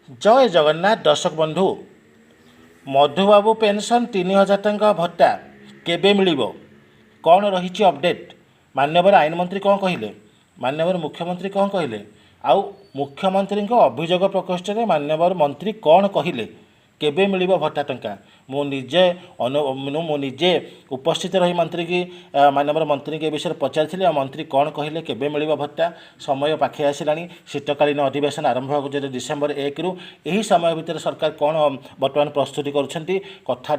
जय जगन्नाथ दर्शक बंधु मधुबाबू पेंशन 3000 टंका भत्ता केबे मिलिबो कौन रही अपडेट माननीय आईन मंत्री कौन कहले माननीय मुख्यमंत्री कौन कहले आउ मुख्यमंत्री अभियोग प्रकोष्ठ में माननीय मंत्री कौन कहले केबे मिलिबो भत्ता टंका मुझे उपस्थित रही मंत्री की माननीय मंत्री के विषय पचारि मंत्री कौन कहले केबे मिलिबो भत्ता समय पाखे आसला शीतकालीन अधिवेशन आरंभ हो डिसेम्बर 1 रु यही समय भितर सरकार कौन बर्तमान प्रस्तुति कथा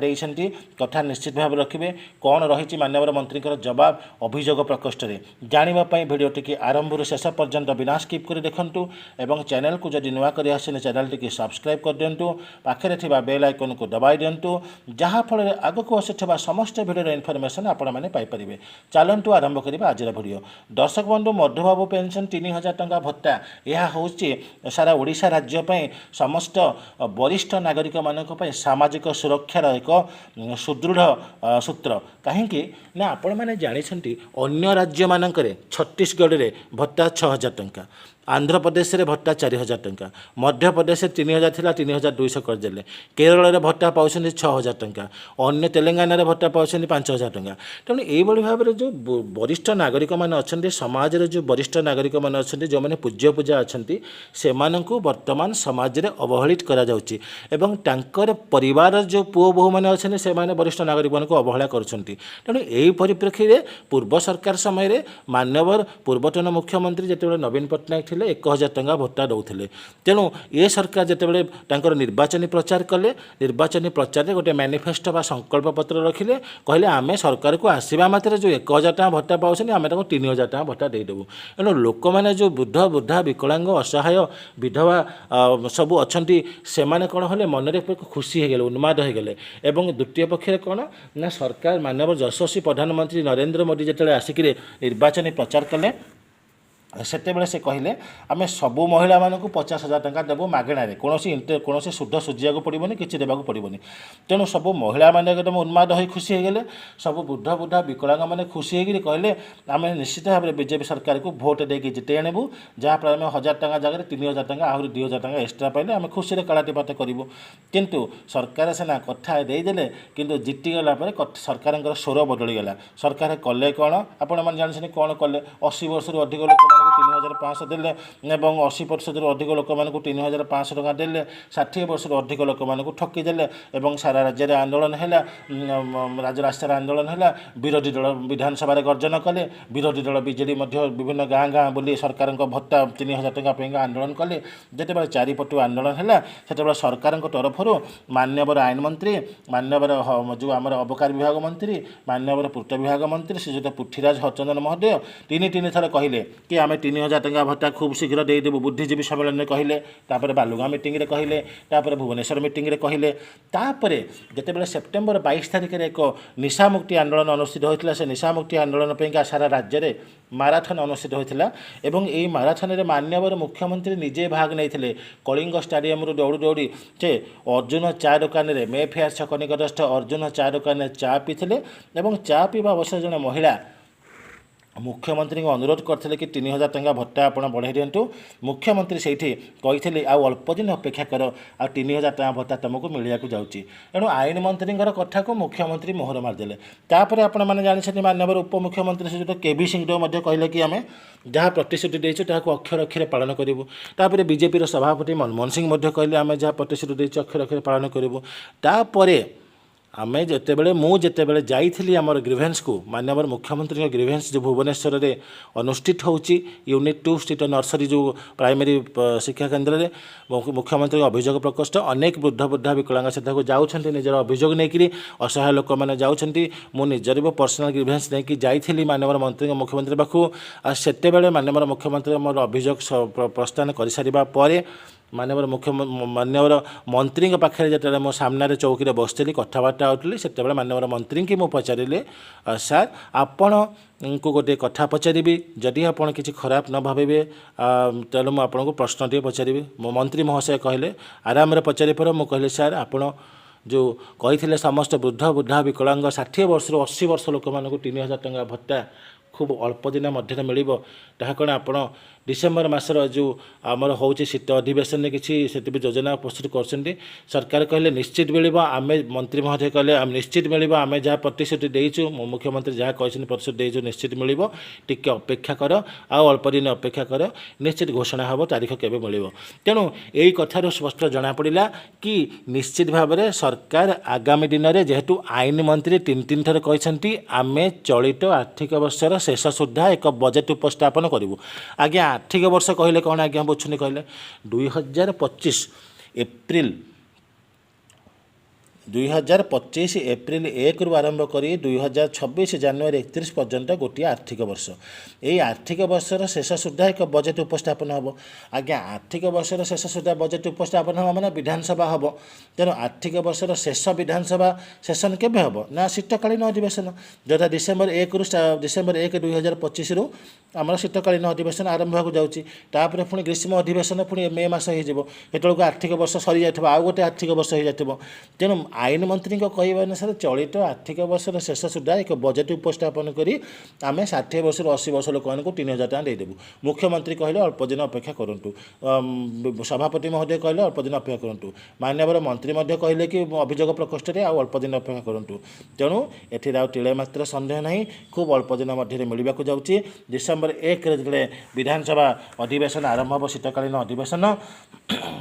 कथा निश्चित भाव रखिए कौन रही माननीय मंत्री जवाब अभियोग प्रकोष्ठ में जानापी भिडियो टी आरंभ शेष पर्यंत बिना स्किप कर देखूँ और चैनल को जदि नुआ कर चैनल टी सब्सक्राइब कर दिंतु पाखे बेल आइकन को दबाई दिंतु जहाँफल आग को आसुवा समस्त भिडियो इनफर्मेशन आपण मैंने पाइपर चलतु आरंभ करवा आज भिडियो दर्शक बंधु मधुबाबू पेंशन 3000 टंका भत्ता यह हूँ सारा ओडिशा राज्य समस्त वरिष्ठ नागरिक मानी सामाजिक सुरक्षार एक सुदृढ़ सूत्र कहीं ना आपण मैंने जानते अन्य राज्य मानक छत्तीसगढ़ में भत्ता 6000 टंका आंध्र प्रदेश में भत्ता 4000 टंका मध्य प्रदेश 3000 थिला 3200 करदे केरल में भत्ता पाँच 6000 टंका अन्य तेलंगाना रे भत्ता पाँच 5000 टंका तेणु यही भाव में जो वरिष्ठ नागरिक मैंने अच्छा समाज जो वरिष्ठ नागरिक मैंने अच्छा जो मैंने पूज्य पूजा अच्छा से वर्तमान समाज में अवहेलित कर परिवार जो पुओ बोहू मैंने अच्छा से वरिष्ठ नागरिक मानक अवहेला करेणु यही परिप्रेक्षी में पूर्व सरकार समय माननीय पूर्वतन मुख्यमंत्री जिते नवीन पट्टनायक 1000 टंका भत्ता दौले तेणु ये सरकार जिते निर्वाचन प्रचार कले निर्वाचन प्रचार में गोटे मैनिफेस्टो बा संकल्प पत्र रखिले कहले आमे सरकार को आसवा मात्र जो 1000 टंका भत्ता पाँच आम 3000 टंका भत्ता देदेबू तेणु लोक मैंने जो वृद्ध वृद्धा विकलांग असहाय विधवा सबू अच्छा से कौन हेल्ले मनरे खुशी हो उन्माद हो गले एवं द्वितीय पक्ष कौन ना सरकार माननीय यशस्वी प्रधानमंत्री नरेंद्र मोदी जिते आसिक निर्वाचन प्रचार कले सेतेबेले से कहले आमे सबू महिला मानक 50,000 टंका देबो मागणारे कौन सुध सुझिया पड़ोनी कि देवाक पड़ोनी तेणु सबू महिला मैंने एकदम उन्माद हो खुशी हो गले सब बुढ़ बुढ़ा विकलांग मैंने खुशी हो कहले आम निश्चित भाव में बीजेपी सरकार को भोट देके जिते आणबू जहाँफल आम 1000 टंका जगह 3000 टंका आहरी 2000 टंका एक्सट्रा पाइले आम खुशी कलाटीपात करूँ किंतु सरकार सीना कथा देदेले किंतु जीतीगला सरकार स्वर बदलीगला सरकार कले कौन आपण मैंने जानते कौन कले 80 वर्ष अधिक लोक 3500 देले 80% अधिक लोक मान 3500 टका देले 60 वर्ष अधिक लोक मान ठकीदेले सारा राज्य में आंदोलन है राजरास्तार आंदोलन है विरोधी दल विधानसभा गर्जन कले विरोधी दल बीजेडी विभिन्न गाँ गाँ बुली सरकार भत्ता 3000 टका आंदोलन कले जिते चारिपटु आंदोलन है से सरकार तरफ माननीय आईन मंत्री माननीय जो आम अबकारी विभाग मंत्री माननीय पूर्त विभाग मंत्री श्रीजुत पृथ्वीराज हरचंदन महोदय तीन थर कहले कि आम 3000 टंका भत्ता खूब शीघ्र देदेबू बुद्धिजीवी सम्मेलन में कहले बालुगाँ मीटिंग रे कहले भुवनेश्वर मीटिंग रे कहले जिते सेप्टेम्बर 22 तारिख में एक निशामुक्ति आंदोलन अनुष्ठित होता से निशामुक्ति आंदोलन पर सारा राज्य में माराथन अनुष्ठित होता एवं यही माराथन में माननीय मुख्यमंत्री निजे भाग नहीं कलिंग स्टाडियम दौड़ी दौड़ी से अर्जुन चा दुकान में मे फेयर छक निकटस्थ अर्जुन चा दुकान में चा पीते चा पीवा अवसर जड़े महिला मुख्यमंत्री को अनुरोध करते कि 3000 टंका भत्ता आप बढ़ाई दिंटू मुख्यमंत्री से कही आउ अल्प दिन अपेक्षा कर आ 3000 टंका भत्ता तुमको मिलिया जाऊँगी तेणु आईन मंत्री कथा को मुख्यमंत्री मोहर मारिदेले तापर आपण मैंने जानते माननीय उपमुख्यमंत्री से जो केबी सिंहदेव कहले कि आम जहाँ प्रतिश्रुति देचु ताकू अक्षर अक्षर पालन करूँ तापर बीजेपी सभापति मनमोहन सिंह कहले आम जहाँ प्रतिश्रुति देचु अक्षर अक्षर पालन करूँ तापर आमे जितेबले जाइली आमर ग्रीवेन्स को माननीय मुख्यमंत्री ग्रीवेन्स जो भुवनेश्वर में अनुष्ठित होची यूनिट 2 स्थित नर्सरी जो प्राइमरी शिक्षा केन्द्र में मुख्यमंत्री अभियोग प्रकोष्ठ अनेक वृद्ध वृद्धा विकलांग से जाऊँच निजर अभियोग नहीं असहाय लोक मैंने जाऊँच निजर भी पर्सनाल ग्रीवेन्स नहीं जाइली माननीय मंत्री मुख्यमंत्री पाखु सेतेबेले माननीय मुख्यमंत्री मोर अभियोग प्रस्थान कर सारिबा परे माननीय माननीय मंत्री पाखे जो मो सामने चौकी बसती कथबार्ता होती से माननीय मंत्री की मुझे पचारे सार आपण को गोटे कथा पचारि जदि आप किसी खराब न भावे तेल मुझे आपको प्रश्न टे पचारि मो मंत्री महाशय कहले आराम पचारि पर मुझे कहले सार आपण जो कही समस्त वृद्ध वृद्धा विकलांग 60 वर्ष 80 वर्ष लोक मानक 3000 टंका भत्ता खूब अल्प दिन मध्य मिल कौन आप डिसेम्बर मासर जो आमर हूँ शीत अधिवेशन में किसी से योजना प्रस्तुत कर सरकार कहले निश्चित मिल आम मंत्री महोदय कहले निश्चित मिल आम जहाँ प्रतिश्रुति देचु मुख्यमंत्री जहाँ कहते प्रतिश्रुति देचु निश्चित मिल टिके अपेक्षा कर अल्प दिन अपेक्षा कर निश्चित घोषणा हम तारीख केवे मिल तेणु यही कथार स्पष्ट जना पड़ा कि निश्चित भाव में सरकार आगामी दिन में जेहेतु आईन मंत्री तीन थर कहते आम चलित आर्थिक वर्षर शेष सुधा एक बजेट उपस्थापन करूँ आज्ञा आर्थिक वर्ष कहले कौन आज्ञा बुझुनि कहले 2025 एप्रिल 2025 एप्रिल 1 रु आरंभ कर 2026 जनवरी 31 पर्यंत गोटे आर्थिक वर्ष यही आर्थिक वर्षर शेष सुधा एक बजेट उपस्थापन हम आज्ञा आर्थिक वर्षर शेष सुधा बजेट उपस्थापन हम माने विधानसभा हम तेणु आर्थिक वर्षर शेष विधानसभा सेशन केबे हम ना शीतकालीन अधिवेशन जोटा डिसेम्बर 1 2025 रु आम शीतकालीन अधिवेशन आरंभ हो जाऊँगी पुणी ग्रीष्म अधिवेशन पुणी मे मास हो आर्थिक वर्ष सरी जाए आउ गोटे आर्थिक वर्ष हो जाए तेणु आईन मंत्री कहवा अनुसार चलित आर्थिक वर्षर शेष सुधा एक बजेट उपस्थापन कर आम 60 वर्ष 80 वर्ष लोक 3000 टका देदेबू मुख्यमंत्री कहले अल्प दिन अपेक्षा करूँ सभापति महोदय कहले अल्प दिन अपेक्षा करूँ मान्यवर मंत्री कहले कि अभियोग प्रकोष्ठ में अल्प दिन अपेक्षा करूँ तेणु एठिर आउ टिले मात्र संदेह नहीं खूब अल्प दिन मध्य मिलवाक जाऊँगी डिसेम्बर 1 जो विधानसभा अधिवेशन आरंभ हो शीतकालीन अधिवेशन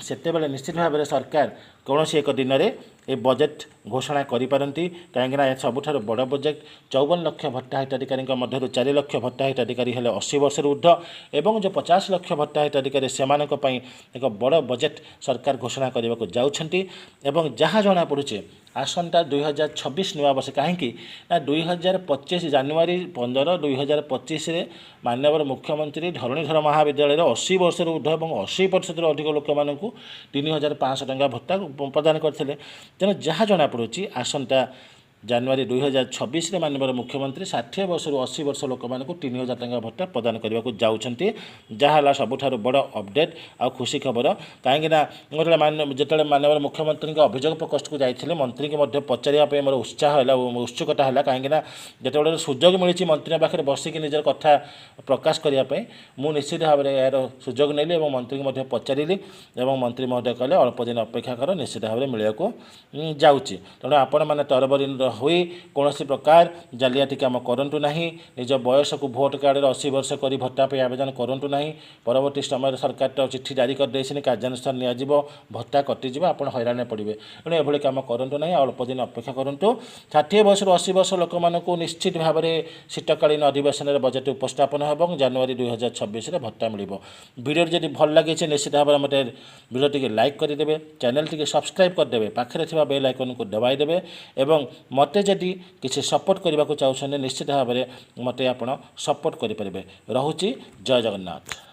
सेतेबेले निश्चित भाव में सरकार कौन एक दिन में ये बजेट घोषणा करिपारंती कहीं सबुठ बड़ बजेट 54 लाख भत्ता हिताधिकारी मध्य 4 लाख भत्ता हिताधिकारी हेले 80 वर्ष ऊर्ध्व एवं जो 50 लाख भत्ता हिताधिकारी से एक बड़ बजेट सरकार घोषणा करने को जाउछंती एवं जहाँ जना पड़ुचे आसंता 2026 नुआ वर्ष कहीं ना 2025 जनवरी 15 2025 माननीय मुख्यमंत्री धरणीधर महाविद्यालय 80 वर्ष ऊर्ध्व और 80% अधिक लोक मानू 3500 टंका भत्ता प्रदान करते तेणु जहाँ जना पड़ुची आसंता जनवरी 2026 माननीय मुख्यमंत्री 60 वर्ष 80 वर्ष लोक मानू 3000 टंका भत्ता प्रदान करने को जाऊँगी जहाँ सबुठ बड़ अपडेट आ खुशी खबर कहीं जो माननीय मुख्यमंत्री अभियोग प्रकोष्ठ को जाते मंत्री को पचारे मोर उत्साह है उत्सुकता है कहीं जो सुजोग मिली मंत्री पाखे बसिकी निजर कथा प्रकाश करने मुझे निश्चित भाव में यार सुजोग नेली मंत्री को पचारि मंत्री महोदय कहले अल्प दिन अपेक्षा कर निश्चित भाव में मिलवाक जाऊँगी तेणु आपण मैंने तरबरी हुई कौन प्रकार जालियाती काम करूँ ना निज बयस को भोट कार्ड 80 वर्ष कर भत्ता पे आवेदन करूँ ना परवर्ती समय सरकार तो चिट्ठी जारी कर कार्यानुष्ठान नियाजिबो भत्ता कटिज आप हैरान पड़े तेणु एभली काम करूँ ना अल्प दिन अपेक्षा करूँ 60 वर्ष 80 वर्ष लोक मानू निश्चित भाव में शीतकालीन अधिवेशन में बजेट उपस्थापन हो जनवरी 2026 भत्ता मिल वीडियो जब भल लगे निश्चित भाव में मत वीडियो टी लाइक करदे चैनल टी सब्सक्राइब करदे पाखे बेल आइकन को दबाईदेवे एवं मते जदि किसी सपोर्ट करने को चाहते निश्चित भाव में मते आपण सपोर्ट करें। रहुची जय जगन्नाथ।